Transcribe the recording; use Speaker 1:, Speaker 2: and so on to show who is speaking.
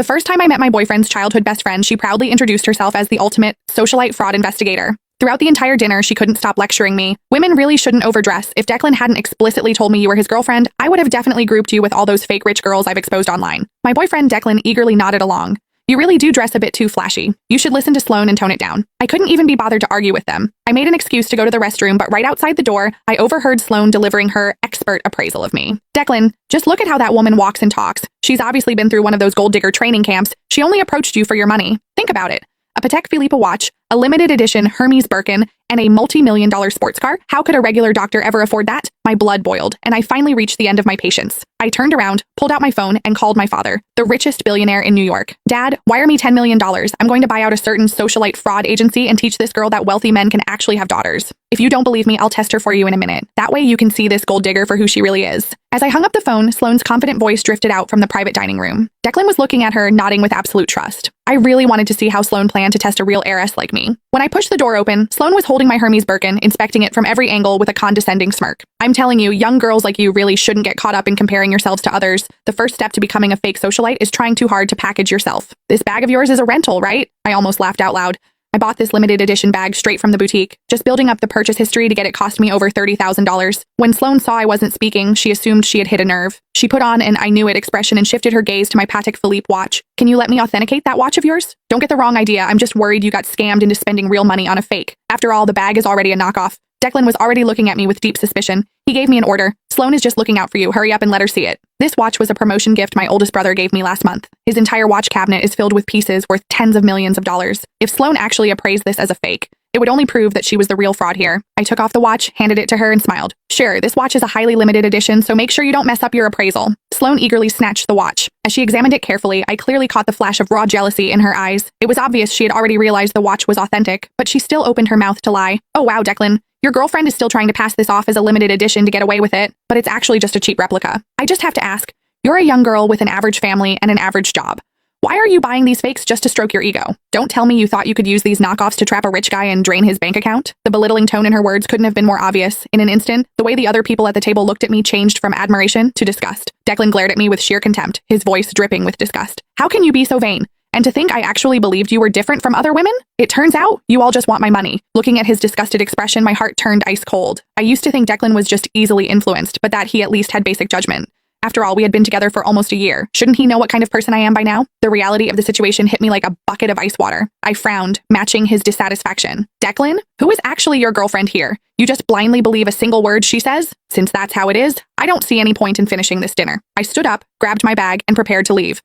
Speaker 1: The first time I met my boyfriend's childhood best friend, she proudly introduced herself as the ultimate socialite fraud investigator. Throughout the entire dinner, she couldn't stop lecturing me. Women really shouldn't overdress. If Declan hadn't explicitly told me you were his girlfriend, I would have definitely grouped you with all those fake rich girls I've exposed online. My boyfriend Declan eagerly nodded along. You really do dress a bit too flashy. You should listen to Sloane and tone it down. I couldn't even be bothered to argue with them. I made an excuse to go to the restroom, but right outside the door, I overheard Sloane delivering her expert appraisal of me. Declan, just look at how that woman walks and talks. She's obviously been through one of those gold digger training camps. She only approached you for your money. Think about it. A Patek Philippe watch, a limited edition Hermes Birkin, and a multi-million-dollar sports car? How could a regular doctor ever afford that? My blood boiled, and I finally reached the end of my patience. I turned around, pulled out my phone, and called my father, the richest billionaire in New York. Dad, wire me $10 million. I'm going to buy out a certain socialite fraud agency and teach this girl that wealthy men can actually have daughters. If you don't believe me, I'll test her for you in a minute. That way you can see this gold digger for who she really is. As I hung up the phone, Sloane's confident voice drifted out from the private dining room. Declan was looking at her, nodding with absolute trust. I really wanted to see how Sloane planned to test a real heiress like me. When I pushed the door open, Sloane was holding my Hermes Birkin, inspecting it from every angle with a condescending smirk. I'm telling you, young girls like you really shouldn't get caught up in comparing yourselves to others. The first step to becoming a fake socialite is trying too hard to package yourself. This bag of yours is a rental, right? I almost laughed out loud. I bought this limited edition bag straight from the boutique, just building up the purchase history to get it cost me over $30,000. When Sloane saw I wasn't speaking, she assumed she had hit a nerve. She put on an I knew it expression and shifted her gaze to my Patek Philippe watch. Can you let me authenticate that watch of yours? Don't get the wrong idea, I'm just worried you got scammed into spending real money on a fake. After all, the bag is already a knockoff. Declan was already looking at me with deep suspicion. He gave me an order. Sloane is just looking out for you. Hurry up and let her see it. This watch was a promotion gift my oldest brother gave me last month. His entire watch cabinet is filled with pieces worth tens of millions of dollars. If Sloane actually appraised this as a fake, it would only prove that she was the real fraud here. I took off the watch, handed it to her, and smiled. Sure, this watch is a highly limited edition, so make sure you don't mess up your appraisal. Sloane eagerly snatched the watch. As she examined it carefully, I clearly caught the flash of raw jealousy in her eyes. It was obvious she had already realized the watch was authentic, but she still opened her mouth to lie. Oh wow, Declan. Your girlfriend is still trying to pass this off as a limited edition to get away with it, but it's actually just a cheap replica. I just have to ask, you're a young girl with an average family and an average job. Why are you buying these fakes just to stroke your ego? Don't tell me you thought you could use these knockoffs to trap a rich guy and drain his bank account. The belittling tone in her words couldn't have been more obvious. In an instant, the way the other people at the table looked at me changed from admiration to disgust. Declan glared at me with sheer contempt, his voice dripping with disgust. How can you be so vain? And to think I actually believed you were different from other women? It turns out you all just want my money. Looking at his disgusted expression, my heart turned ice cold. I used to think Declan was just easily influenced, but that he at least had basic judgment. After all, we had been together for almost a year. Shouldn't he know what kind of person I am by now? The reality of the situation hit me like a bucket of ice water. I frowned, matching his dissatisfaction. Declan, who is actually your girlfriend here? You just blindly believe a single word she says? Since that's how it is, I don't see any point in finishing this dinner. I stood up, grabbed my bag, and prepared to leave.